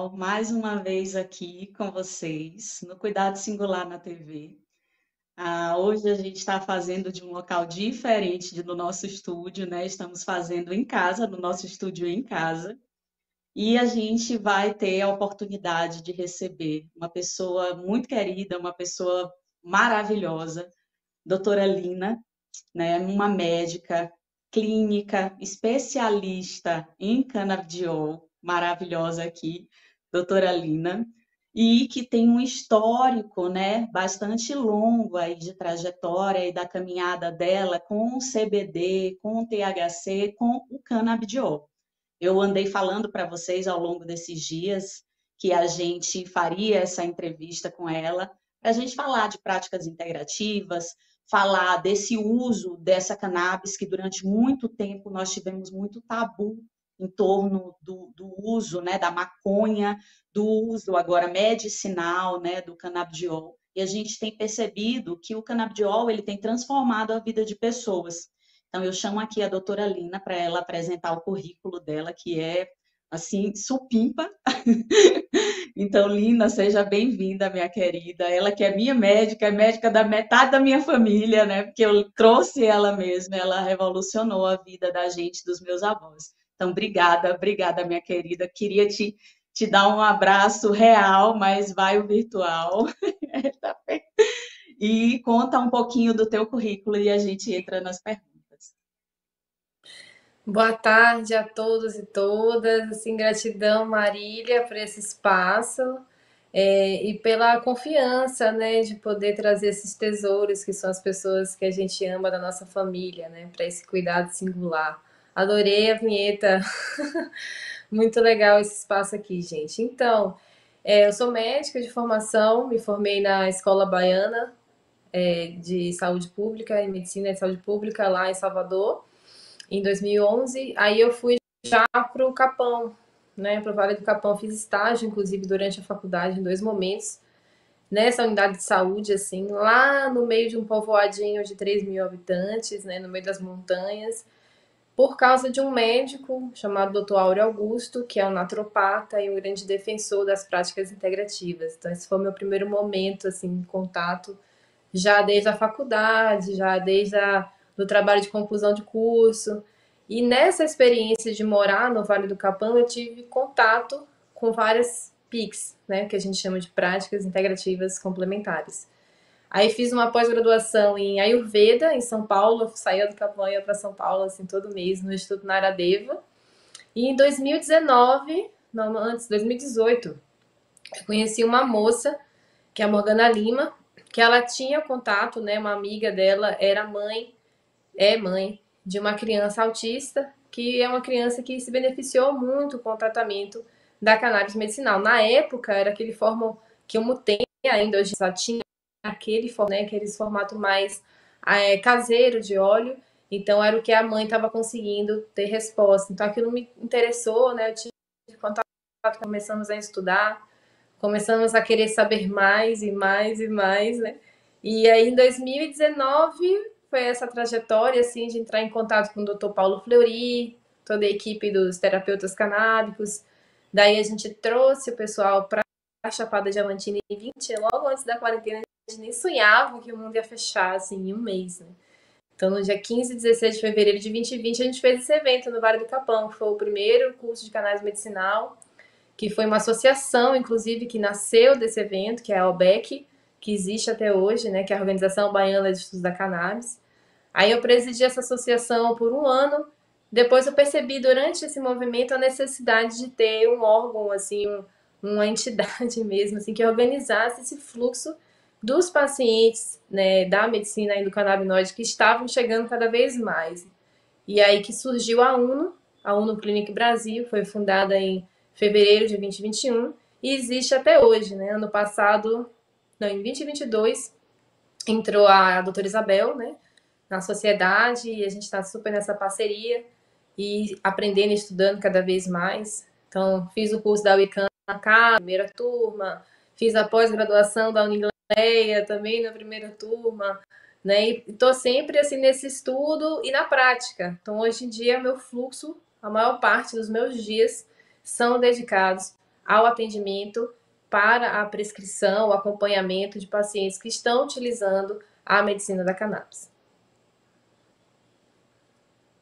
pessoal, mais uma vez aqui com vocês no Cuidado Singular na TV. Hoje a gente está fazendo de um local diferente do nosso estúdio, né? Estamos fazendo em casa, no nosso estúdio em casa, e a gente vai ter a oportunidade de receber uma pessoa muito querida, uma pessoa maravilhosa, doutora Lina, né? Uma médica clínica, especialista em canabidiol, maravilhosa aqui, doutora Lina, e que tem um histórico, né, bastante longo aí de trajetória e da caminhada dela com o CBD, com o THC, com o canabidiol. Eu andei falando para vocês ao longo desses dias que a gente faria essa entrevista com ela, para a gente falar de práticas integrativas, falar desse uso dessa cannabis, que durante muito tempo nós tivemos muito tabu em torno do uso, né, da maconha, do uso agora medicinal, né, do canabidiol. E a gente tem percebido que o canabidiol ele tem transformado a vida de pessoas. Então, eu chamo aqui a doutora Lina para ela apresentar o currículo dela, que é, assim, supimpa. Então, Lina, seja bem-vinda, minha querida. Ela que é médica da metade da minha família, né? Porque eu trouxe ela mesma, ela revolucionou a vida da gente, dos meus avós. Então, obrigada, obrigada, minha querida. Queria te dar um abraço real, mas vai o virtual. Tá bem? E conta um pouquinho do teu currículo e a gente entra nas perguntas. Boa tarde a todos e todas. Assim, gratidão, Marília, por esse espaço e pela confiança, né, de poder trazer esses tesouros que são as pessoas que a gente ama da nossa família, né, para esse cuidado singular. Adorei a vinheta. Muito legal esse espaço aqui, gente. Então, eu sou médica de formação, me formei na Escola Baiana de Saúde Pública, em Medicina e Saúde Pública, lá em Salvador, em 2011. Aí eu fui já para o Capão, né, para o Vale do Capão. Fiz estágio, inclusive, durante a faculdade, em dois momentos, nessa unidade de saúde, assim, lá no meio de um povoadinho de 3.000 habitantes, né, no meio das montanhas, por causa de um médico chamado Dr. Áureo Augusto, que é um naturopata e um grande defensor das práticas integrativas. Então, esse foi o meu primeiro momento, assim, de contato, já desde a faculdade, já desde do trabalho de conclusão de curso. E nessa experiência de morar no Vale do Capão, eu tive contato com várias PICs, né, que a gente chama de práticas integrativas complementares. Aí fiz uma pós-graduação em Ayurveda, em São Paulo. Eu saía do Capão e ia para São Paulo, assim, todo mês, no Instituto Naradeva. E em 2019, não, antes, 2018, eu conheci uma moça, que é a Morgana Lima, que ela tinha contato, né? Uma amiga dela era mãe, é mãe de uma criança autista, que é uma criança que se beneficiou muito com o tratamento da cannabis medicinal. Na época, era aquele formato que eu mutei ainda, hoje só tinha aquele, né, aqueles formato mais caseiro de óleo. Então, era o que a mãe estava conseguindo ter resposta. Então, aquilo me interessou, né? Eu tive contato, começamos a estudar, começamos a querer saber mais e mais e mais, né? E aí, em 2019, foi essa trajetória, assim, de entrar em contato com o Dr. Paulo Fleury, toda a equipe dos terapeutas canábicos. Daí a gente trouxe o pessoal para a Chapada Diamantina em 20, logo antes da quarentena, a gente nem sonhava que o mundo ia fechar, assim, em um mês, né? Então, no dia 15 e 16 de fevereiro de 2020, a gente fez esse evento no Vale do Capão, que foi o primeiro curso de cannabis medicinal, que foi uma associação, inclusive, que nasceu desse evento, que é a OBEC, que existe até hoje, né, que é a Organização Baiana de Estudos da Cannabis. Aí eu presidi essa associação por um ano. Depois eu percebi durante esse movimento a necessidade de ter um órgão, assim, uma entidade mesmo, assim, que organizasse esse fluxo dos pacientes, né, da medicina e do canabinoide que estavam chegando cada vez mais. E aí que surgiu a UNO Clinic Brasil, foi fundada em fevereiro de 2021 e existe até hoje, né? Ano passado, não, em 2022, entrou a doutora Isabel, né, na sociedade, e a gente está super nessa parceria e aprendendo e estudando cada vez mais. Então, fiz o curso da Wiccan na primeira turma, fiz a pós-graduação da Unileia também na primeira turma, né? E estou sempre assim nesse estudo e na prática. Então, hoje em dia, meu fluxo, a maior parte dos meus dias são dedicados ao atendimento para a prescrição, o acompanhamento de pacientes que estão utilizando a medicina da cannabis.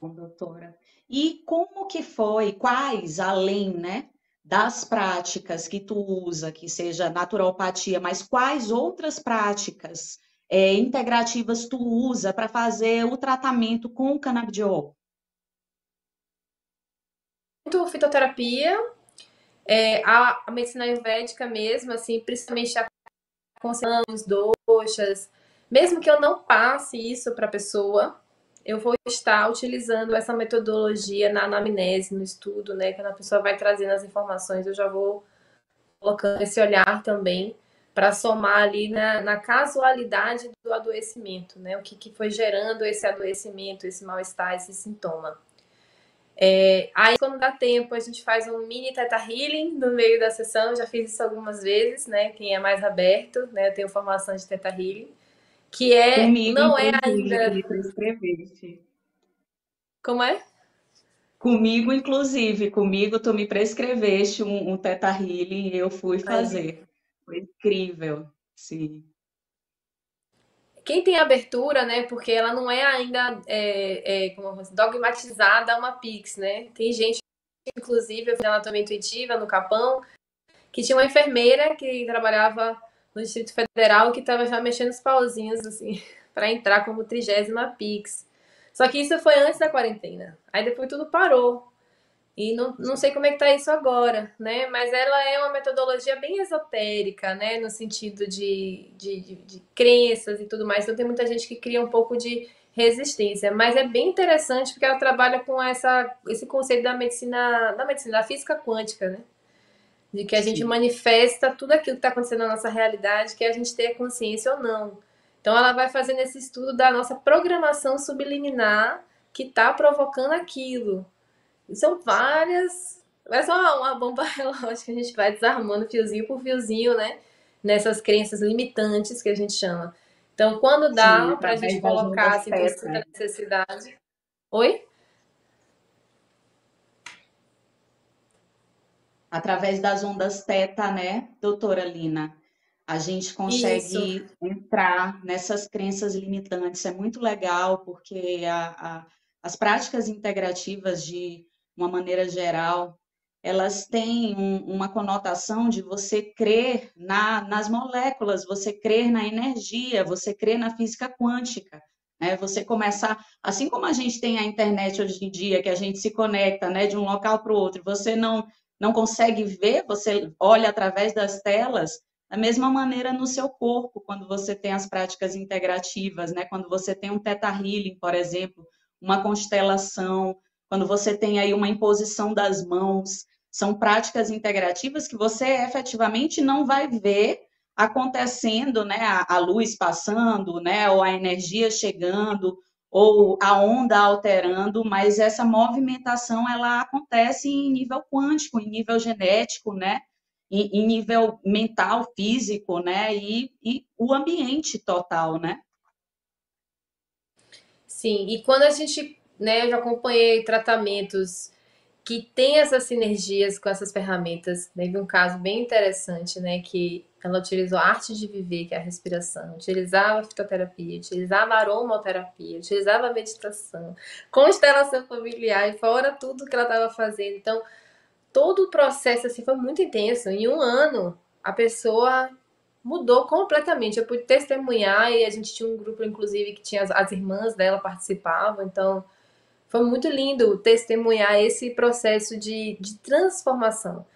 Bom, doutora. E como que foi, quais, além, né, das práticas que tu usa, que seja naturopatia, mas quais outras práticas integrativas tu usa para fazer o tratamento com o canabidiol? Muito fitoterapia, a medicina ayurvédica mesmo, assim, principalmente a concentração, os doshas, mesmo que eu não passe isso para a pessoa, eu vou estar utilizando essa metodologia na anamnese, no estudo, né? Quando a pessoa vai trazendo as informações, eu já vou colocando esse olhar também para somar ali na casualidade do adoecimento, né? O que foi gerando esse adoecimento, esse mal-estar, esse sintoma. Aí, quando dá tempo, a gente faz um mini Theta Healing no meio da sessão. Eu já fiz isso algumas vezes, né? Quem é mais aberto, né? Eu tenho formação de Theta Healing, que Comigo, não é inclusive, tu ainda. me prescreveste. Como é? Comigo, inclusive, comigo tu me prescreveste um Theta Healing e eu fui Aí. fazer. Foi incrível, sim. Quem tem abertura, né? Porque ela não é ainda dogmatizada a uma Pix, né? Tem gente, inclusive, eu fiz anatomia intuitiva no Capão, que tinha uma enfermeira que trabalhava no Distrito Federal que estava já mexendo os pauzinhos, assim, para entrar como 30ª Pix. Só que isso foi antes da quarentena. Aí depois tudo parou. E não sei como é que tá isso agora, né? Mas ela é uma metodologia bem esotérica, né? No sentido de crenças e tudo mais. Então tem muita gente que cria um pouco de resistência. Mas é bem interessante porque ela trabalha com esse conceito da medicina, da física quântica, né? De que a gente Sim. manifesta tudo aquilo que está acontecendo na nossa realidade, que a gente tenha consciência ou não. Então ela vai fazendo esse estudo da nossa programação subliminar que está provocando aquilo. E são várias. É só uma bomba relógio que a gente vai desarmando fiozinho por fiozinho, né? Nessas crenças limitantes que a gente chama. Então, quando Sim, dá para a gente através das colocar ondas assim por cima da teta. necessidade. Oi? Através das ondas teta, né, doutora Lina? A gente Isso. consegue entrar nessas crenças limitantes. É muito legal, porque as práticas integrativas, de uma maneira geral, elas têm uma conotação de você crer nas moléculas, você crer na energia, você crer na física quântica. Né? Você começar, assim como a gente tem a internet hoje em dia, que a gente se conecta, né, de um local para o outro, você não consegue ver, você olha através das telas, da mesma maneira no seu corpo, quando você tem as práticas integrativas, né? Quando você tem um Theta Healing, por exemplo, uma constelação, quando você tem aí uma imposição das mãos, são práticas integrativas que você efetivamente não vai ver acontecendo, né? A luz passando, né? Ou a energia chegando, ou a onda alterando, mas essa movimentação ela acontece em nível quântico, em nível genético, né? Em nível mental, físico, né? E o ambiente total, né? Sim, e quando a gente, né, eu já acompanhei tratamentos que tem essas sinergias com essas ferramentas. Teve um caso bem interessante, né, que ela utilizou a arte de viver, que é a respiração, utilizava a fitoterapia, utilizava a aromaterapia, utilizava a meditação, constelação familiar, e fora tudo que ela estava fazendo. Então, todo o processo assim foi muito intenso. Em um ano, a pessoa mudou completamente. Eu pude testemunhar e a gente tinha um grupo, inclusive, que tinha as irmãs dela participavam. Então, foi muito lindo testemunhar esse processo de transformação.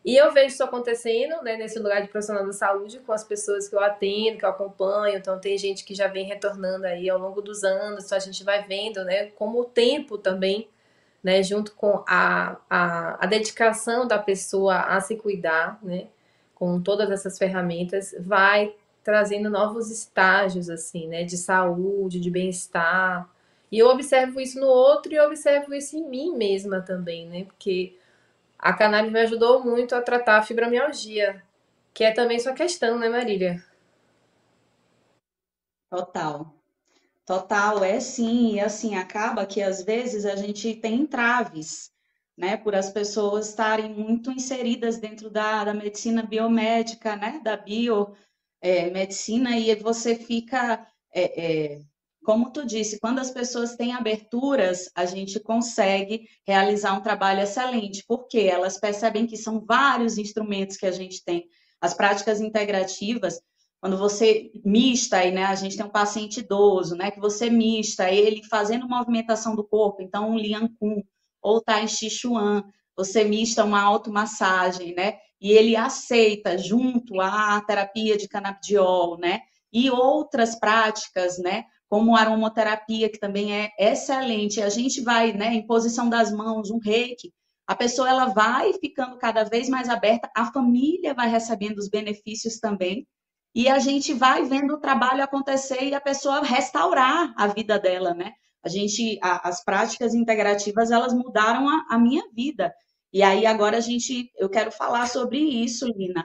E eu vejo isso acontecendo, né, nesse lugar de profissional da saúde, com as pessoas que eu atendo, que eu acompanho. Então, tem gente que já vem retornando aí ao longo dos anos. Então, a gente vai vendo, né, como o tempo também, né, junto com a dedicação da pessoa a se cuidar, né, com todas essas ferramentas, vai trazendo novos estágios, assim, né, de saúde, de bem-estar. E eu observo isso no outro e eu observo isso em mim mesma também, né, porque a cannabis me ajudou muito a tratar a fibromialgia, que é também sua questão, né, Marília? Total. Total, é sim, e assim, acaba que às vezes a gente tem entraves, né, por as pessoas estarem muito inseridas dentro da medicina biomédica, né, da biomedicina, e você fica, como tu disse, quando as pessoas têm aberturas, a gente consegue realizar um trabalho excelente, porque elas percebem que são vários instrumentos que a gente tem. As práticas integrativas, quando você mista, né, a gente tem um paciente idoso, né, que você mista ele fazendo movimentação do corpo, então um Lian Kun, ou Tai Chi Chuan, você mista uma automassagem, né, e ele aceita junto à terapia de canabidiol, né, e outras práticas, né, como aromaterapia, que também é excelente. A gente vai, né, em posição das mãos, um reiki, a pessoa ela vai ficando cada vez mais aberta, a família vai recebendo os benefícios também, e a gente vai vendo o trabalho acontecer e a pessoa restaurar a vida dela, né? As práticas integrativas, elas mudaram a minha vida. E aí agora eu quero falar sobre isso, Lina.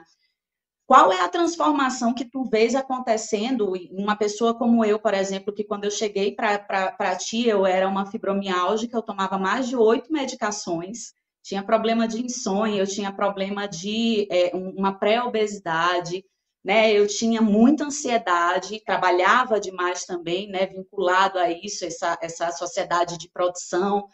Qual é a transformação que tu vês acontecendo em uma pessoa como eu, por exemplo, que quando eu cheguei para ti, eu era uma fibromialgia, eu tomava mais de 8 medicações, tinha problema de insônia, eu tinha problema de uma pré-obesidade, né? Eu tinha muita ansiedade, trabalhava demais também, né? Vinculado a isso, essa sociedade de produção.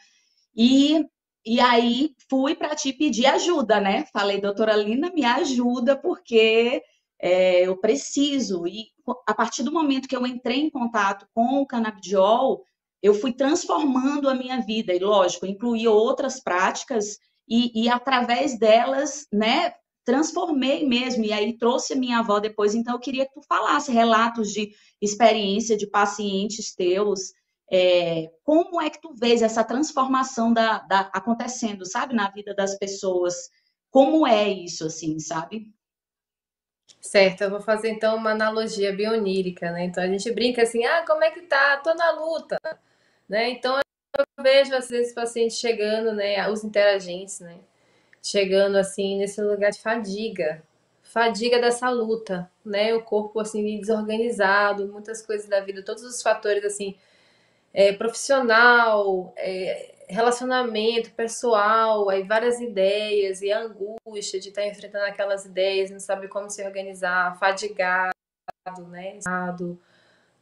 E, e aí fui para te pedir ajuda, né? Falei, doutora Lina, me ajuda, porque eu preciso. E a partir do momento que eu entrei em contato com o canabidiol, eu fui transformando a minha vida. E, lógico, incluí outras práticas e através delas, né, transformei mesmo. E aí trouxe a minha avó depois. Então, eu queria que tu falasse relatos de experiência de pacientes teus, como é que tu vês essa transformação acontecendo, sabe, na vida das pessoas? Como é isso, assim, sabe? Certo, eu vou fazer então uma analogia bionírica, né? Então a gente brinca assim, ah, como é que tá? Tô na luta, né? Então eu vejo às vezes pacientes chegando, né? Os interagentes, né? Chegando assim nesse lugar de fadiga, fadiga dessa luta, né? O corpo assim desorganizado, muitas coisas da vida, todos os fatores assim, profissional, relacionamento pessoal, aí várias ideias e a angústia de estar enfrentando aquelas ideias, não sabe como se organizar, fadigado, né?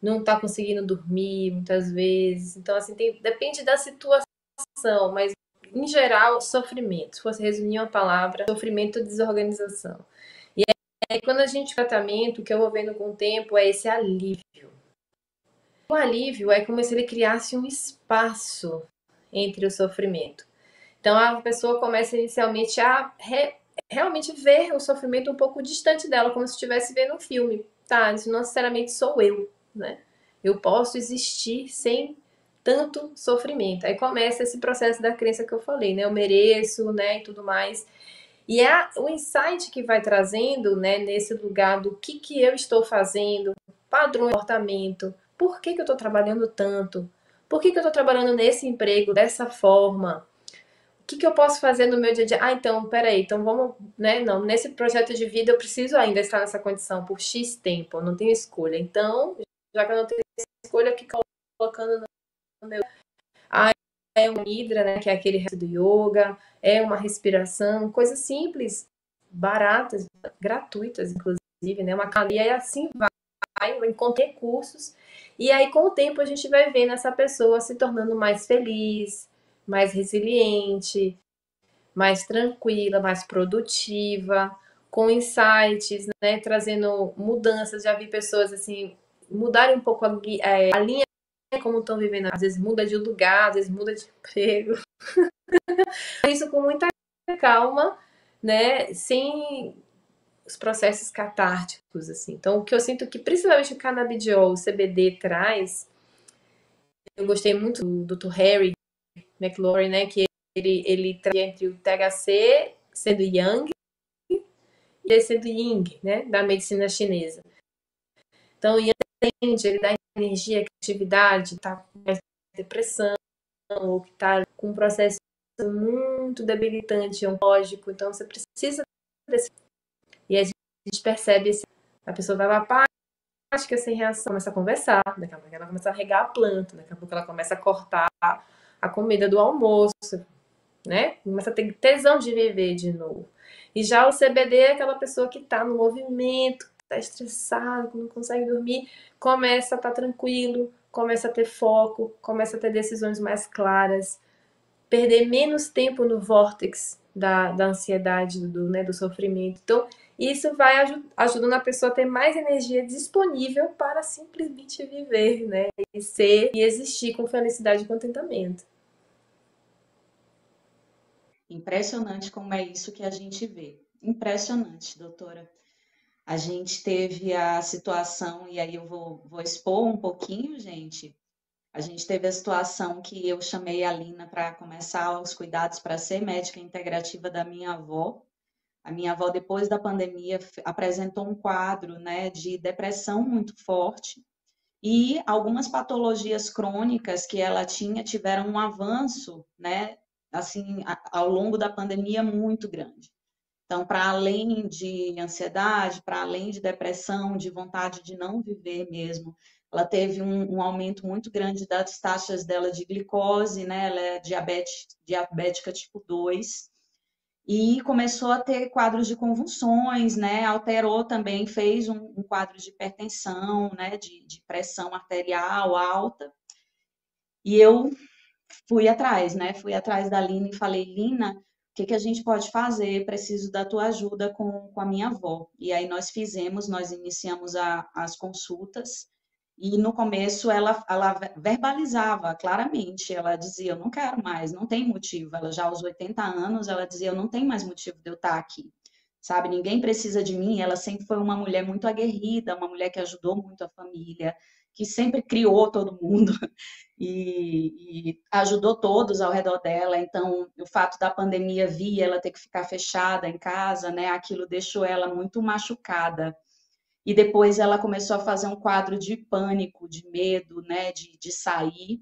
Não tá conseguindo dormir muitas vezes. Então, assim, depende da situação, mas em geral, sofrimento. Se fosse resumir uma palavra, sofrimento e desorganização. E aí, quando a gente tratamento, o que eu vou vendo com o tempo é esse alívio. O alívio é como se ele criasse um espaço entre o sofrimento. Então a pessoa começa inicialmente a realmente ver o sofrimento um pouco distante dela, como se estivesse vendo um filme. Tá, isso não necessariamente sou eu, né? Eu posso existir sem tanto sofrimento. Aí começa esse processo da crença que eu falei, né? Eu mereço, né? E tudo mais. E é o insight que vai trazendo, né? Nesse lugar do que eu estou fazendo, padrão de comportamento, por que eu estou trabalhando tanto? Por que eu estou trabalhando nesse emprego dessa forma? O que eu posso fazer no meu dia a dia? Ah, então, peraí, então vamos, né? Não, nesse projeto de vida eu preciso ainda estar nessa condição por X tempo, eu não tenho escolha. Então, já que eu não tenho escolha, o que eu colocando no meu. Ah, é um Nidra, né? Que é aquele resto do yoga, é uma respiração, coisas simples, baratas, gratuitas, inclusive, né? Uma cadeia e assim vai, encontra recursos. E aí, com o tempo, a gente vai vendo essa pessoa se tornando mais feliz, mais resiliente, mais tranquila, mais produtiva, com insights, né, trazendo mudanças. Já vi pessoas assim mudarem um pouco a linha como estão vivendo. Às vezes muda de lugar, às vezes muda de emprego. Isso com muita calma, né, sem os processos catárticos, assim. Então, o que eu sinto que principalmente o canabidiol, o CBD traz, eu gostei muito do Dr. Harry McLaurin, né, que ele traz entre o THC sendo Yang e sendo Yin, né, da medicina chinesa. Então, o Yang ele dá energia, criatividade, tá com mais depressão, ou que tá com um processo muito debilitante, oncológico, então você precisa desse. E a gente percebe a pessoa vai apática, sem reação, começa a conversar, daqui a pouco ela começa a regar a planta, daqui a pouco ela começa a cortar a comida do almoço, né? Começa a ter tesão de viver de novo. E já o CBD é aquela pessoa que está no movimento, que está estressado, que não consegue dormir, começa a estar tranquilo, começa a ter foco, começa a ter decisões mais claras, perder menos tempo no vórtice da ansiedade, né, do sofrimento. Então, isso vai ajudando a pessoa a ter mais energia disponível para simplesmente viver, né? E ser e existir com felicidade e contentamento. Impressionante como é isso que a gente vê. Impressionante, doutora. A gente teve a situação, e aí eu vou expor um pouquinho, gente. A gente teve a situação que eu chamei a Lina para começar os cuidados para ser médica integrativa da minha avó. A minha avó, depois da pandemia, apresentou um quadro, né, de depressão muito forte e algumas patologias crônicas que ela tinha tiveram um avanço, né, assim, ao longo da pandemia muito grande. Então, para além de ansiedade, para além de depressão, de vontade de não viver mesmo, ela teve um aumento muito grande das taxas dela de glicose, né? Ela é diabética tipo 2 e começou a ter quadros de convulsões, né? Alterou também, fez um quadro de hipertensão, né? De pressão arterial alta. E eu fui atrás, né? Fui atrás da Lina e falei, Lina, o que que a gente pode fazer? Preciso da tua ajuda com a minha avó. E aí nós iniciamos as consultas. E no começo ela verbalizava claramente, ela dizia, eu não quero mais, não tem motivo. Ela já aos 80 anos, ela dizia, eu não tenho mais motivo de eu estar aqui, sabe? Ninguém precisa de mim. Ela sempre foi uma mulher muito aguerrida, uma mulher que ajudou muito a família, que sempre criou todo mundo e ajudou todos ao redor dela. Então, o fato da pandemia vir, ela ter que ficar fechada em casa, né? Aquilo deixou ela muito machucada. E depois ela começou a fazer um quadro de pânico, de medo, né? De sair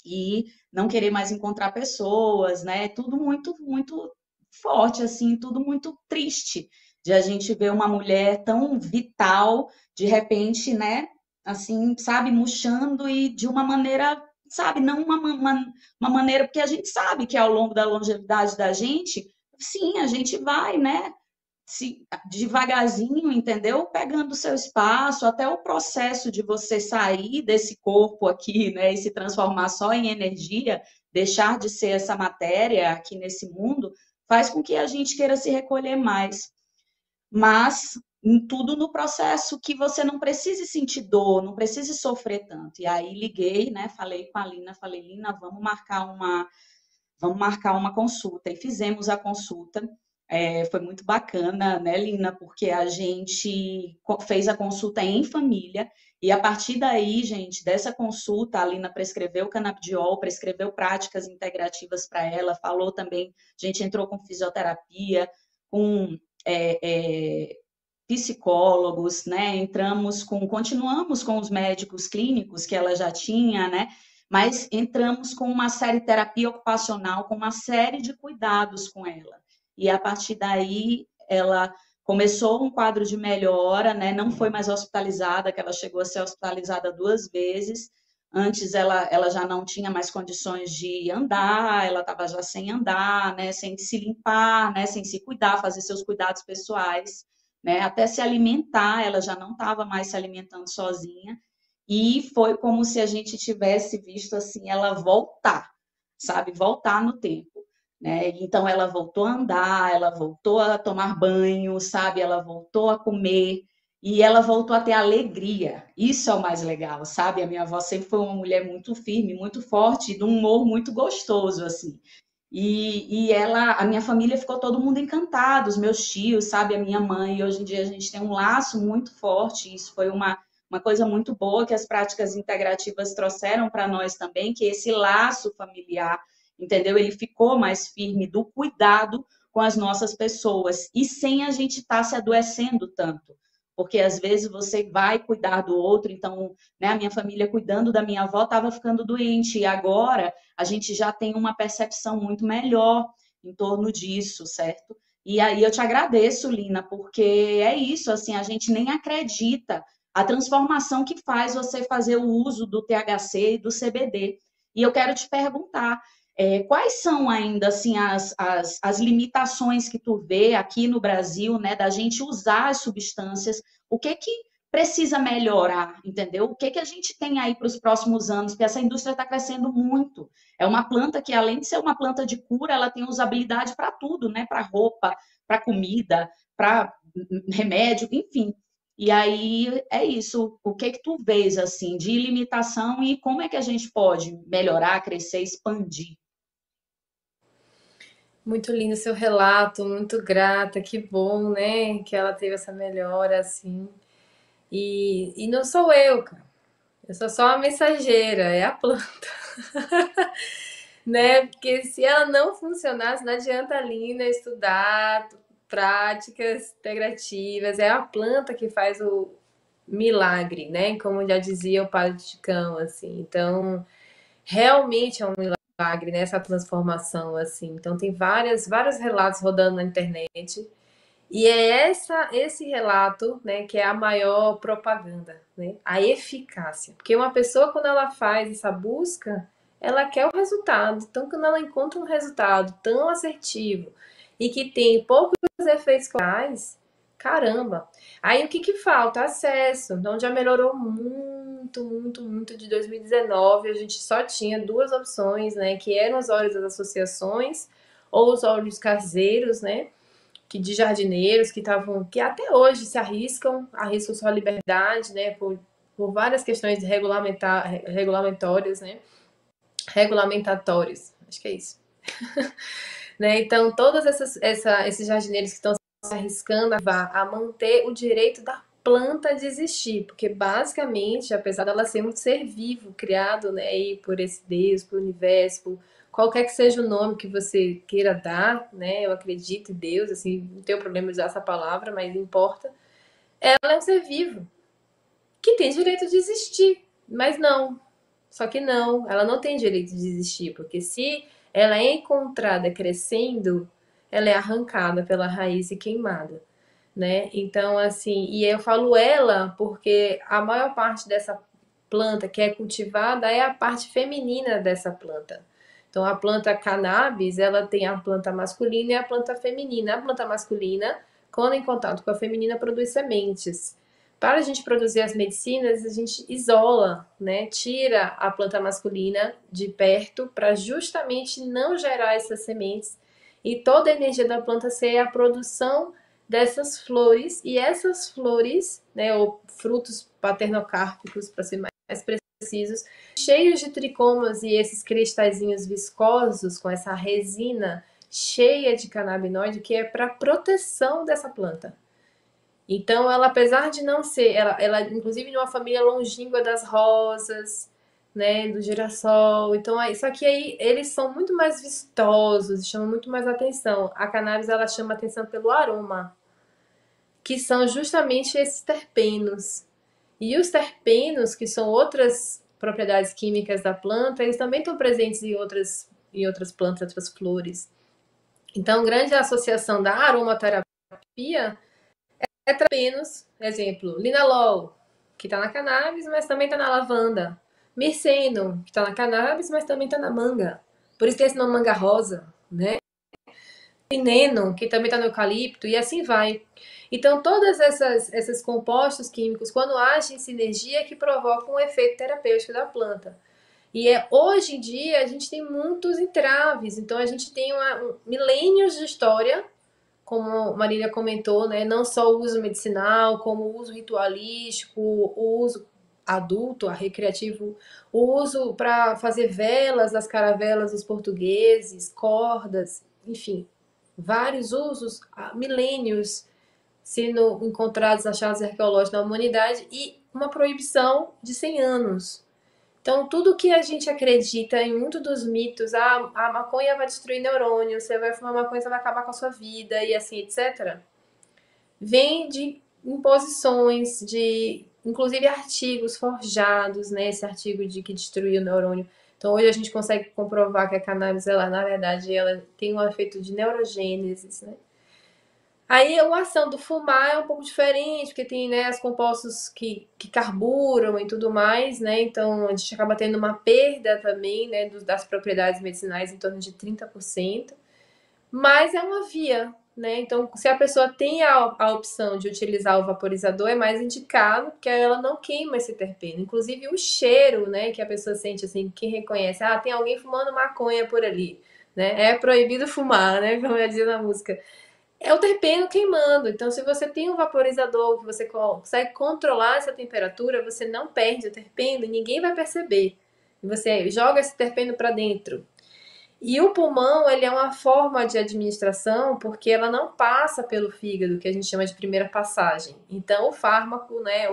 e não querer mais encontrar pessoas, né? Tudo muito, muito forte, assim, tudo muito triste de a gente ver uma mulher tão vital, de repente, né? Assim, sabe, murchando e de uma maneira, sabe, não uma maneira, porque a gente sabe que ao longo da longevidade da gente, sim, a gente vai, né? Devagarzinho, entendeu? Pegando o seu espaço, até o processo de você sair desse corpo aqui, né, e se transformar só em energia, deixar de ser essa matéria aqui nesse mundo, faz com que a gente queira se recolher mais. Mas tudo no processo que você não precise sentir dor, não precise sofrer tanto. E aí liguei, né, falei com a Lina, falei, Lina, vamos marcar uma consulta. E fizemos a consulta. Foi muito bacana, né, Lina? Porque a gente fez a consulta em família e a partir daí, gente, dessa consulta, a Lina prescreveu canabidiol, prescreveu práticas integrativas para ela, falou também, a gente entrou com fisioterapia, com é, é, psicólogos, né? Continuamos com os médicos clínicos que ela já tinha, né? Mas entramos com uma série de terapia ocupacional, com uma série de cuidados com ela. E a partir daí, ela começou um quadro de melhora, né? Não foi mais hospitalizada, que ela chegou a ser hospitalizada 2 vezes. Antes ela já não tinha mais condições de andar, ela estava já sem andar, né? Sem se limpar, né? Sem se cuidar, fazer seus cuidados pessoais, né? Até se alimentar, ela já não estava mais se alimentando sozinha. E foi como se a gente tivesse visto assim ela voltar, sabe? Voltar no tempo, né? Então ela voltou a andar, ela voltou a tomar banho, sabe? Ela voltou a comer e ela voltou a ter alegria. Isso é o mais legal, sabe? A minha avó sempre foi uma mulher muito firme, muito forte, de um humor muito gostoso assim. A minha família ficou todo mundo encantado, os meus tios, sabe, a minha mãe. E hoje em dia a gente tem um laço muito forte. Isso foi uma coisa muito boa que as práticas integrativas trouxeram para nós também, que esse laço familiar, entendeu? Ele ficou mais firme do cuidado com as nossas pessoas e sem a gente estar se adoecendo tanto. Porque às vezes você vai cuidar do outro, então, né, a minha família cuidando da minha avó estava ficando doente, e agora a gente já tem uma percepção muito melhor em torno disso, certo? E aí eu te agradeço, Lina, porque é isso, assim, a gente nem acredita a transformação que faz você fazer o uso do THC e do CBD. E eu quero te perguntar, Quais são ainda assim as limitações que tu vê aqui no Brasil, né, da gente usar as substâncias? O que precisa melhorar, entendeu? O que a gente tem aí para os próximos anos? Porque essa indústria está crescendo muito. É uma planta que, além de ser uma planta de cura, ela tem usabilidade para tudo, né? Para roupa, para comida, para remédio, enfim. E aí é isso. O que tu vês assim de limitação e como é que a gente pode melhorar, crescer, expandir? Muito lindo seu relato, muito grata, que bom, né? Que ela teve essa melhora, assim. E não sou eu, cara. Eu sou só uma mensageira, é a planta, né? Porque se ela não funcionasse, não adianta a Lina estudar práticas integrativas. É a planta que faz o milagre, né? Como já dizia o Padre Chicão, assim. Então, realmente é um milagre, né? Essa transformação, assim. Então, tem vários relatos rodando na internet. E é esse relato, né, que é a maior propaganda, né? A eficácia. Porque uma pessoa, quando ela faz essa busca, ela quer o resultado. Então, quando ela encontra um resultado tão assertivo e que tem poucos efeitos colaterais, caramba. Aí o que falta? Acesso. Então já melhorou muito, muito, muito de 2019. A gente só tinha duas opções, né, que eram os óleos das associações ou os óleos caseiros, né? Que de jardineiros que estavam, que até hoje se arriscam sua liberdade, né, por várias questões de regulamentórias, né, regulamentatórias, acho que é isso, né, então todos esses jardineiros que estão se arriscando a manter o direito da planta de existir, porque basicamente, apesar dela ser um ser vivo, criado, né, aí por esse Deus, por universo, por qualquer que seja o nome que você queira dar, né, eu acredito em Deus, assim, não tenho problema de usar essa palavra, mas importa, ela é um ser vivo, que tem direito de existir, mas não, só que não, ela não tem direito de existir, porque se ela é encontrada crescendo, ela é arrancada pela raiz e queimada, né? Então, assim, e eu falo ela porque a maior parte dessa planta que é cultivada é a parte feminina dessa planta. Então, a planta cannabis, ela tem a planta masculina e a planta feminina. A planta masculina, quando em contato com a feminina, produz sementes. Para a gente produzir as medicinas, a gente isola, né? Tira a planta masculina de perto para justamente não gerar essas sementes e toda a energia da planta ser a produção dessas flores, e essas flores, né, ou frutos paternocárpicos, para ser mais precisos, cheios de tricomas e esses cristalzinhos viscosos com essa resina cheia de canabinoide que é para proteção dessa planta. Então, ela, apesar de não ser, ela inclusive de uma família longínqua das rosas, né, do girassol. Então, aí, só que aí eles são muito mais vistosos, chamam muito mais atenção. A cannabis ela chama atenção pelo aroma, que são justamente esses terpenos. E os terpenos, que são outras propriedades químicas da planta, eles também estão presentes em outras plantas, outras flores. Então, grande associação da aromaterapia é terpenos, exemplo, linalol, que está na cannabis, mas também está na lavanda. Mirceno, que está na cannabis, mas também está na manga. Por isso tem esse nome manga rosa, né? Pineno, que também está no eucalipto, e assim vai. Então, todas esses compostos químicos, quando agem em sinergia, é que provocam um efeito terapêutico da planta. E hoje em dia a gente tem muitos entraves, então a gente tem milênios de história, como Marília comentou, né? Não só o uso medicinal, como o uso ritualístico, o uso adulto, recreativo, o uso para fazer velas, as caravelas dos portugueses, cordas, enfim, vários usos há milênios sendo encontrados achados arqueológicos na humanidade e uma proibição de 100 anos. Então, tudo que a gente acredita em muito dos mitos, a maconha vai destruir neurônio, você vai fumar maconha, você vai acabar com a sua vida e assim, etc., vem de imposições, de inclusive artigos forjados, né? Esse artigo de que destruiu o neurônio. Então, hoje a gente consegue comprovar que a cannabis, ela, na verdade, ela tem um efeito de neurogênese, né? Aí a ação do fumar é um pouco diferente, porque tem, né, os compostos que carburam e tudo mais, né? Então a gente acaba tendo uma perda também, né, das propriedades medicinais em torno de 30%. Mas é uma via, né? Então, se a pessoa tem a opção de utilizar o vaporizador, é mais indicado, porque ela não queima esse terpeno. Inclusive o cheiro, né, que a pessoa sente assim, quem reconhece, ah, tem alguém fumando maconha por ali, né? É proibido fumar, né? Como eu dizia na música. É o terpeno queimando. Então, se você tem um vaporizador que você consegue controlar essa temperatura, você não perde o terpeno e ninguém vai perceber. E você joga esse terpeno para dentro. E o pulmão, ele é uma forma de administração porque ela não passa pelo fígado, que a gente chama de primeira passagem. Então, o fármaco, né,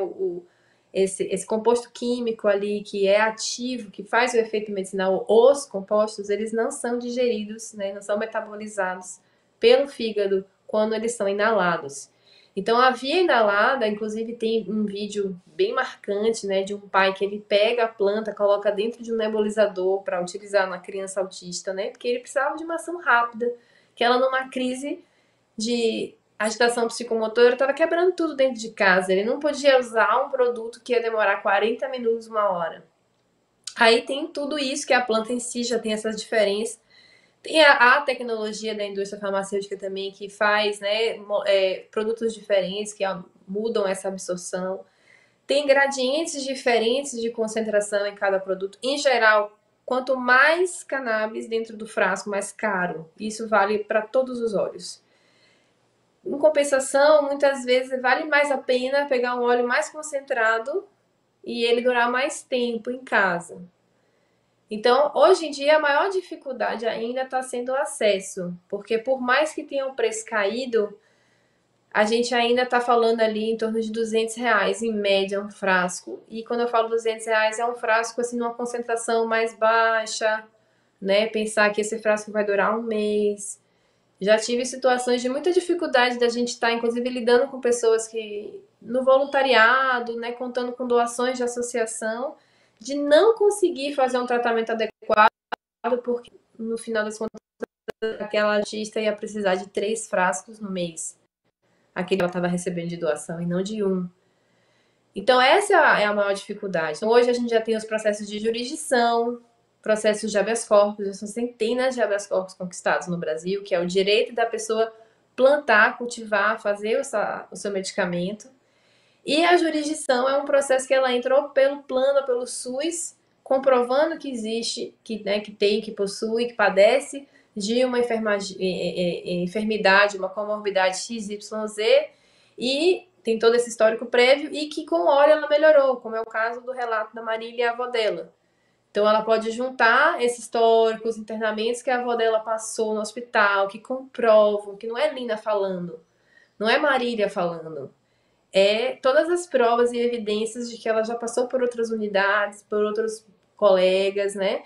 esse composto químico ali que é ativo, que faz o efeito medicinal, os compostos, eles não são digeridos, né, não são metabolizados pelo fígado quando eles são inalados. Então, a via inalada, inclusive tem um vídeo bem marcante, né, de um pai que ele pega a planta, coloca dentro de um nebulizador para utilizar na criança autista, né, porque ele precisava de uma ação rápida, que ela numa crise de agitação psicomotora estava quebrando tudo dentro de casa. Ele não podia usar um produto que ia demorar 40 minutos, uma hora. Aí tem tudo isso que a planta em si já tem essas diferenças. Tem a tecnologia da indústria farmacêutica também que faz, né, produtos diferentes que mudam essa absorção. Tem gradientes diferentes de concentração em cada produto. Em geral, quanto mais cannabis dentro do frasco, mais caro. Isso vale para todos os óleos. Em compensação, muitas vezes vale mais a pena pegar um óleo mais concentrado e ele durar mais tempo em casa. Então, hoje em dia, a maior dificuldade ainda está sendo o acesso, porque por mais que tenha um preço caído, a gente ainda está falando ali em torno de R$ 200 em média um frasco. E quando eu falo R$ 200 é um frasco assim numa concentração mais baixa, né? Pensar que esse frasco vai durar um mês. Já tive situações de muita dificuldade da gente estar, inclusive, lidando com pessoas que no voluntariado, né, contando com doações de associação, de não conseguir fazer um tratamento adequado, porque no final das contas aquela artista ia precisar de 3 frascos no mês. Aquele que ela estava recebendo de doação e não de um. Então, essa é a maior dificuldade. Então, hoje a gente já tem os processos de jurisdição, processos de habeas corpus, já são centenas de habeas corpus conquistados no Brasil, que é o direito da pessoa plantar, cultivar, fazer o seu medicamento. E a jurisdição é um processo que ela entrou pelo plano, pelo SUS, comprovando que existe, que, né, que tem, que possui, que padece de uma enfermidade, uma comorbidade XYZ, e tem todo esse histórico prévio, e que com óleo ela melhorou, como é o caso do relato da Marília e a avó dela. Então, ela pode juntar esse histórico, os internamentos que a avó dela passou no hospital, que comprovam, que não é Lina falando, não é Marília falando, é todas as provas e evidências de que ela já passou por outras unidades, por outros colegas, né?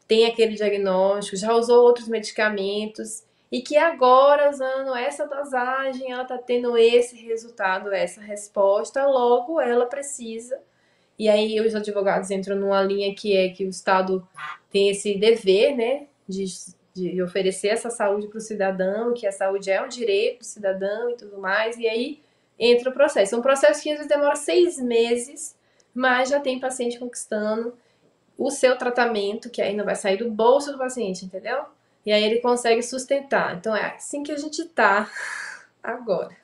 Tem aquele diagnóstico, já usou outros medicamentos e que agora, usando essa dosagem, ela está tendo esse resultado, essa resposta, logo ela precisa. E aí os advogados entram numa linha que é que o Estado tem esse dever, né, de oferecer essa saúde para o cidadão, que a saúde é um direito do cidadão e tudo mais, e aí entra o processo. É um processo que às vezes demora 6 meses, mas já tem paciente conquistando o seu tratamento, que aí não vai sair do bolso do paciente, entendeu? E aí ele consegue sustentar. Então é assim que a gente tá agora.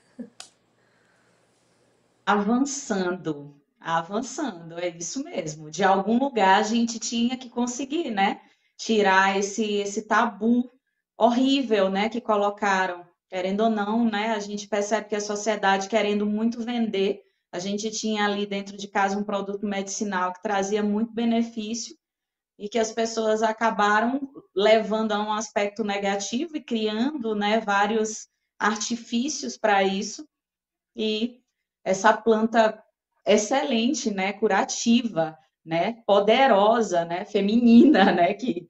Avançando, avançando, é isso mesmo. De algum lugar a gente tinha que conseguir, né? Tirar esse tabu horrível, né? Que colocaram, querendo ou não, né? A gente percebe que a sociedade querendo muito vender, a gente tinha ali dentro de casa um produto medicinal que trazia muito benefício e que as pessoas acabaram levando a um aspecto negativo e criando, né? Vários artifícios para isso. E essa planta excelente, né, curativa, né, poderosa, né, feminina, né, que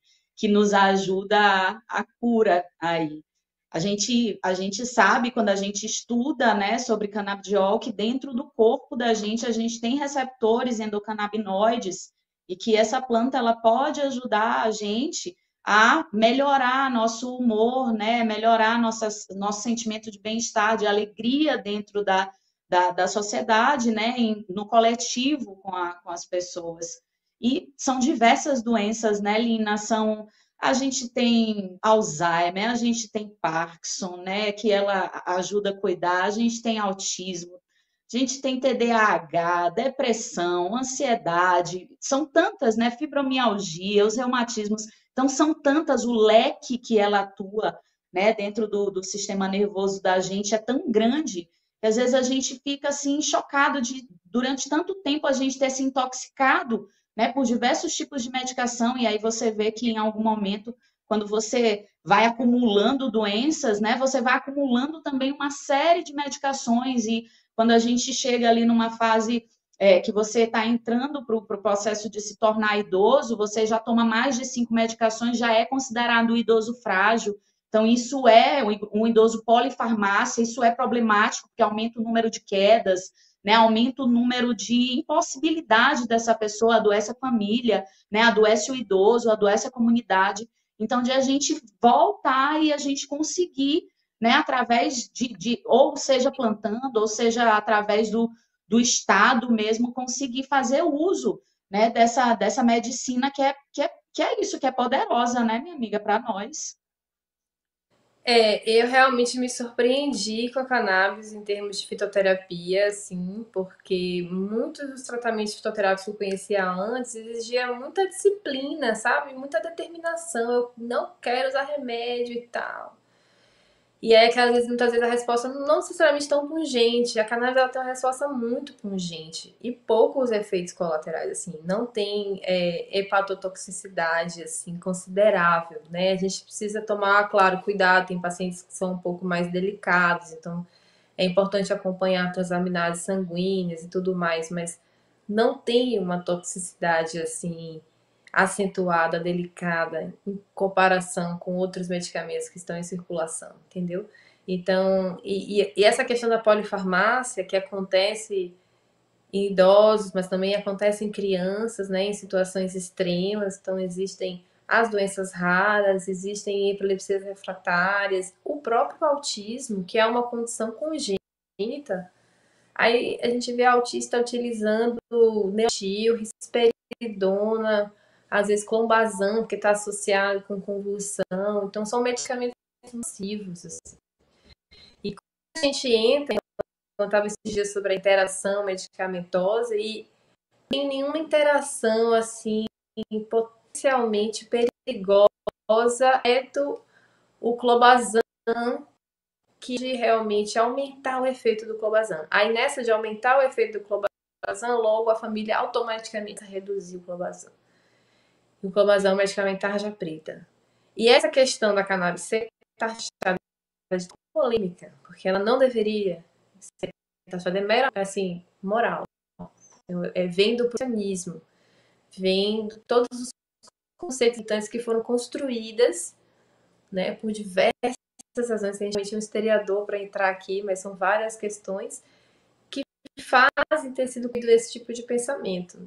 nos ajuda a cura aí. A gente sabe, quando a gente estuda, né, sobre canabidiol, que dentro do corpo da gente a gente tem receptores endocannabinoides e que essa planta ela pode ajudar a gente a melhorar nosso humor, né? Melhorar nosso sentimento de bem-estar, de alegria dentro da sociedade, né? No coletivo com as pessoas. E são diversas doenças, né, Lina? A gente tem Alzheimer, a gente tem Parkinson, né, que ela ajuda a cuidar, a gente tem autismo, a gente tem TDAH, depressão, ansiedade, são tantas, né, fibromialgia, os reumatismos, então são tantas, o leque que ela atua, né, dentro do sistema nervoso da gente é tão grande que às vezes a gente fica assim chocado de durante tanto tempo a gente ter se intoxicado, né, por diversos tipos de medicação, e aí você vê que em algum momento, quando você vai acumulando doenças, né, você vai acumulando também uma série de medicações, e quando a gente chega ali numa fase que você está entrando para o processo de se tornar idoso, você já toma mais de 5 medicações, já é considerado um idoso frágil. Então, isso é um idoso polifarmácia, isso é problemático, porque aumenta o número de quedas, né, aumenta o número de impossibilidade dessa pessoa, adoece a família, né, adoece o idoso, adoece a comunidade. Então, de a gente voltar e a gente conseguir, né, através ou seja plantando, ou seja através do Estado mesmo, conseguir fazer uso, né, dessa medicina que é isso, que é poderosa, né, minha amiga, para nós. Eu realmente me surpreendi com a cannabis em termos de fitoterapia, assim, porque muitos dos tratamentos fitoterápicos que eu conhecia antes exigia muita disciplina, sabe? Muita determinação. Eu não quero usar remédio e tal. E é que às vezes, muitas vezes a resposta não necessariamente tão pungente. A cannabis ela tem uma resposta muito pungente e poucos efeitos colaterais, assim. Não tem hepatotoxicidade, assim, considerável, né? A gente precisa tomar, claro, cuidado. Tem pacientes que são um pouco mais delicados, então é importante acompanhar transaminases sanguíneas e tudo mais, mas não tem uma toxicidade, assim, acentuada, delicada, em comparação com outros medicamentos que estão em circulação, entendeu? Então, e essa questão da polifarmácia, que acontece em idosos, mas também acontece em crianças, né, em situações extremas, então existem as doenças raras, existem epilepsias refratárias, o próprio autismo, que é uma condição congênita. Aí a gente vê autista utilizando Neutil, risperidona, às vezes clombazam, porque está associado com convulsão. Então, são medicamentos nocivos. Assim. E quando a gente entra, eu estava esses dias sobre a interação medicamentosa e não tem nenhuma interação assim potencialmente perigosa, exceto o clobazam, que de realmente aumentar o efeito do clobazam. Aí nessa de aumentar o efeito do clobazam, logo a família automaticamente reduziu o clobazam. E o clobazam é um medicamento tarja preta. E essa questão da cannabis ser taxada de polêmica, porque ela não deveria ser taxada, é mera, assim, moral. Vem do cristianismo, vem de todos os conceitos que foram construídas, né, por diversas razões. Tem realmente um historiador para entrar aqui, mas são várias questões que fazem ter sido esse tipo de pensamento.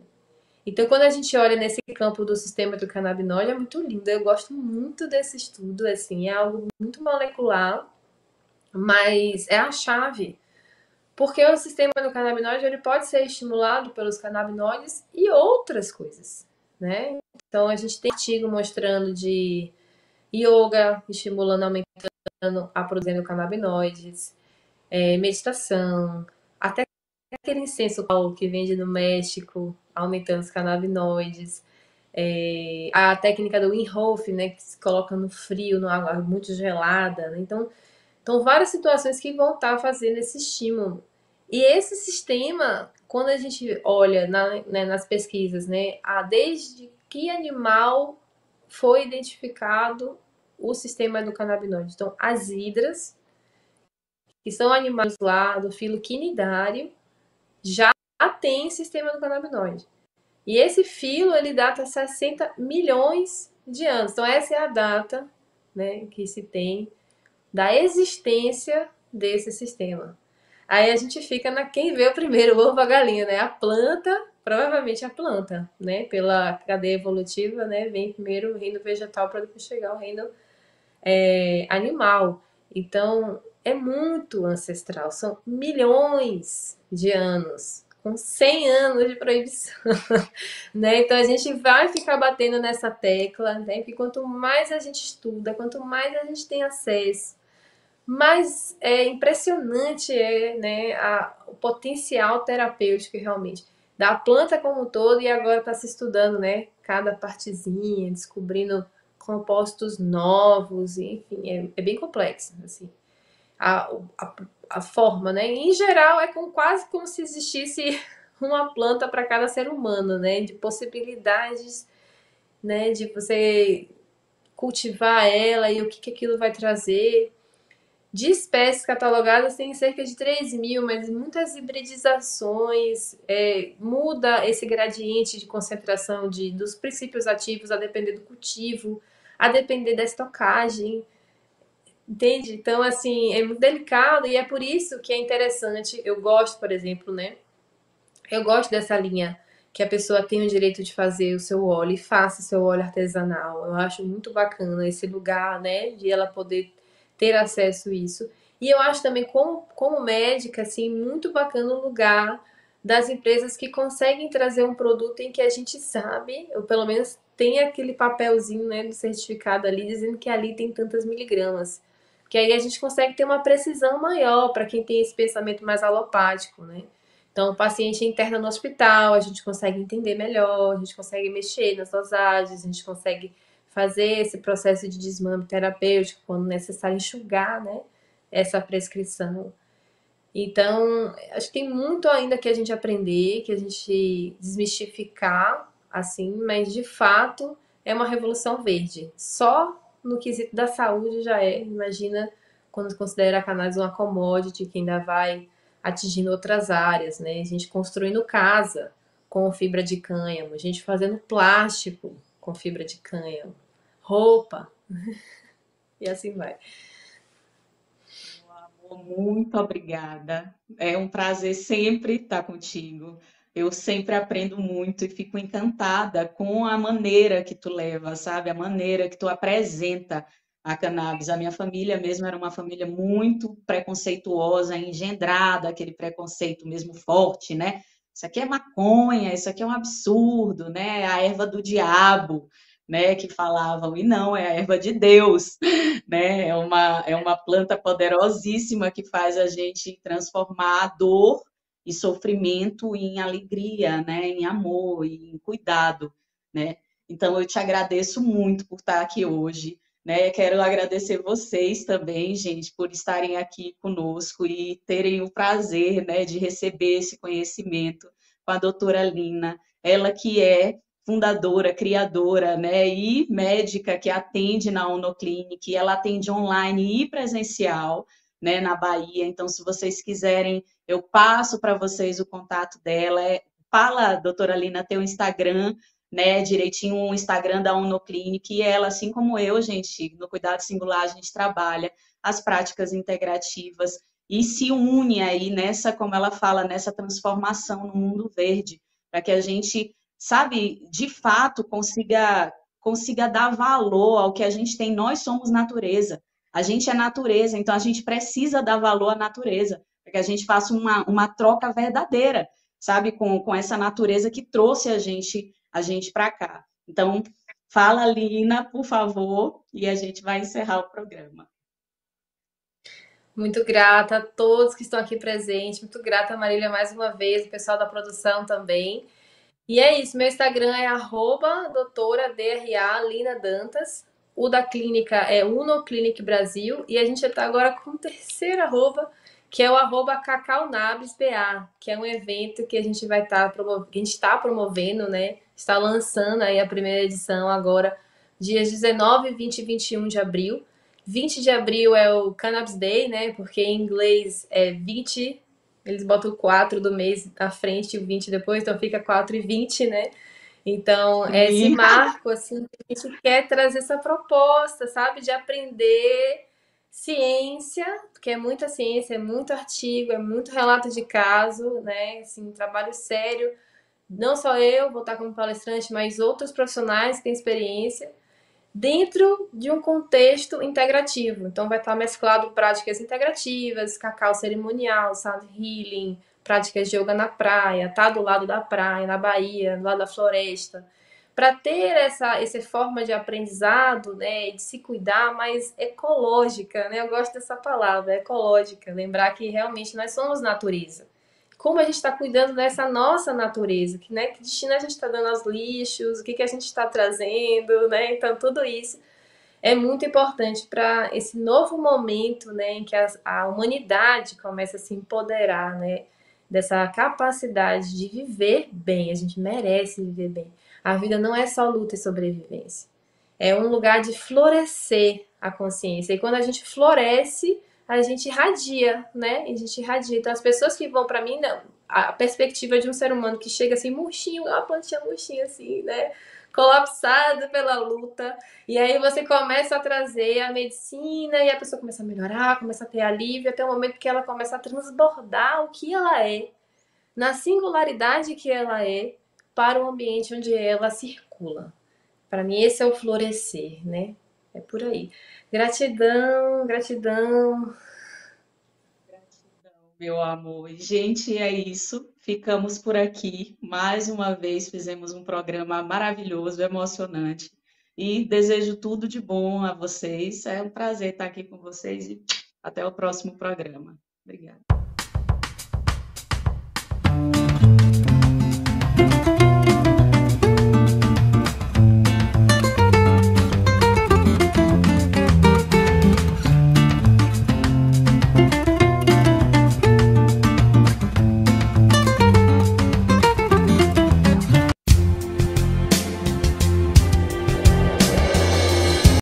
Então, quando a gente olha nesse campo do sistema do canabinoide, é muito lindo. Eu gosto muito desse estudo, assim, é algo muito molecular, mas é a chave. Porque o sistema do canabinoide ele pode ser estimulado pelos canabinoides e outras coisas, né? Então, a gente tem artigo mostrando de yoga, estimulando, aumentando a produção de canabinoides, meditação, até aquele incenso que vende no México, aumentando os canabinoides. A técnica do Wim Hof, né, que se coloca no frio, numa água muito gelada. Né? Então, várias situações que vão estar fazendo esse estímulo. E esse sistema, quando a gente olha nas pesquisas, né, desde que animal foi identificado o sistema do canabinoide. Então, as hidras, que são animais lá do filo quinidário, já tem sistema do canabinoide. E esse filo, ele data 60 milhões de anos. Então, essa é a data, né, que se tem da existência desse sistema. Aí a gente fica quem vê o primeiro, o ovo, a galinha, né? A planta provavelmente a planta, né? Pela cadeia evolutiva, né? Vem primeiro o reino vegetal para depois chegar ao reino animal. Então, é muito ancestral, são milhões de anos, com 100 anos de proibição, né? Então, a gente vai ficar batendo nessa tecla, né? Que quanto mais a gente estuda, quanto mais a gente tem acesso, mais impressionante né, o potencial terapêutico realmente da planta como um todo, e agora está se estudando, né, cada partezinha, descobrindo compostos novos, enfim, é bem complexo, assim, a, a, a forma, né, em geral é quase como se existisse uma planta para cada ser humano, né, de possibilidades, né, de você cultivar ela e o que aquilo vai trazer. De espécies catalogadas tem cerca de 3.000, mas muitas hibridizações, muda esse gradiente de concentração dos princípios ativos a depender do cultivo, a depender da estocagem, entende? Então, assim, é muito delicado e é por isso que é interessante. Eu gosto, por exemplo, né? Eu gosto dessa linha que a pessoa tem o direito de fazer o seu óleo e faça o seu óleo artesanal. Eu acho muito bacana esse lugar, né, de ela poder ter acesso a isso. E eu acho também, como médica, assim, muito bacana o lugar das empresas que conseguem trazer um produto em que a gente sabe, ou pelo menos tem aquele papelzinho, né, do certificado ali, dizendo que ali tem tantas miligramas. Que aí a gente consegue ter uma precisão maior para quem tem esse pensamento mais alopático, né? Então, o paciente interna no hospital, a gente consegue entender melhor, a gente consegue mexer nas dosagens, a gente consegue fazer esse processo de desmame terapêutico quando necessário enxugar, né, essa prescrição. Então, acho que tem muito ainda que a gente aprender, que a gente desmistificar, assim, mas de fato é uma revolução verde. Só no quesito da saúde já é. Imagina quando considera a cannabis uma commodity que ainda vai atingindo outras áreas, né? A gente construindo casa com fibra de cânhamo, a gente fazendo plástico com fibra de cânhamo, roupa, e assim vai. Meu amor, muito obrigada. É um prazer sempre estar contigo. Eu sempre aprendo muito e fico encantada com a maneira que tu leva, sabe? A maneira que tu apresenta a cannabis. A minha família mesmo era uma família muito preconceituosa, engendrada, aquele preconceito mesmo forte, né? Isso aqui é maconha, isso aqui é um absurdo, né? A erva do diabo, né? Que falavam, e não, é a erva de Deus, né? É uma planta poderosíssima que faz a gente transformar a dor e sofrimento em alegria, né? Em amor, em cuidado, né? Então, eu te agradeço muito por estar aqui hoje, né? Quero agradecer vocês também, gente, por estarem aqui conosco e terem o prazer, né, de receber esse conhecimento com a doutora Lina, ela que é fundadora, criadora, né, e médica que atende na Unoclinic, ela atende online e presencial, né, na Bahia. Então, se vocês quiserem, eu passo para vocês o contato dela. Fala, doutora Lina, teu Instagram, né, direitinho o Instagram da Unoclinic, e ela, assim como eu, gente, no Cuidado Singular, a gente trabalha as práticas integrativas e se une aí nessa, como ela fala, nessa transformação no mundo verde, para que a gente, sabe, de fato consiga dar valor ao que a gente tem. Nós somos natureza. A gente é natureza, então a gente precisa dar valor à natureza, para que a gente faça uma troca verdadeira, sabe, com essa natureza que trouxe a gente para cá. Então, fala, Lina, por favor, e a gente vai encerrar o programa. Muito grata a todos que estão aqui presentes, muito grata, Marília, mais uma vez, o pessoal da produção também. E é isso, meu Instagram é doutora DRA Lina Dantas. O da clínica é Unoclinic Brasil. E a gente está agora com o terceiro arroba, que é o @cacaunabisba, que é um evento que a gente vai estar que a gente está promovendo, né? Está lançando aí a primeira edição agora, dias 19, 20 e 21 de abril. 20 de abril é o Cannabis Day, né? Porque em inglês é 20, eles botam o 4 do mês à frente e o 20 depois, então fica 4 e 20, né? Então, é esse Sim. marco, assim, que a gente quer trazer essa proposta, sabe? De aprender ciência, porque é muita ciência, é muito artigo, é muito relato de caso, né? Assim, um trabalho sério Não só eu vou estar como palestrante, mas outros profissionais que têm experiência dentro de um contexto integrativo. Então, vai estar mesclado práticas integrativas, cacau cerimonial, sound healing, práticas de yoga na praia, tá do lado da praia, na Bahia, do lado da floresta, para ter essa forma de aprendizado, né, de se cuidar mais ecológica, né? Eu gosto dessa palavra, ecológica, lembrar que realmente nós somos natureza. Como a gente está cuidando dessa nossa natureza, né? Que destino a gente está dando aos lixos, o que a gente está trazendo, né? Então, tudo isso é muito importante para esse novo momento, né, em que a humanidade começa a se empoderar, né, dessa capacidade de viver bem. A gente merece viver bem. A vida não é só luta e sobrevivência. É um lugar de florescer a consciência. E quando a gente floresce, a gente irradia, né? A gente irradia. Então, as pessoas que vão para mim, não, a perspectiva de um ser humano que chega assim, murchinho, uma plantinha murchinha assim, né? Colapsado pela luta. E aí você começa a trazer a medicina e a pessoa começa a melhorar, começa a ter alívio, até o momento que ela começa a transbordar o que ela é, na singularidade que ela é, para o ambiente onde ela circula. Para mim, esse é o florescer, né? É por aí. Gratidão, gratidão. Gratidão, meu amor. E, gente, é isso. Ficamos por aqui. Mais uma vez fizemos um programa maravilhoso, emocionante. E desejo tudo de bom a vocês. É um prazer estar aqui com vocês e até o próximo programa. Obrigada.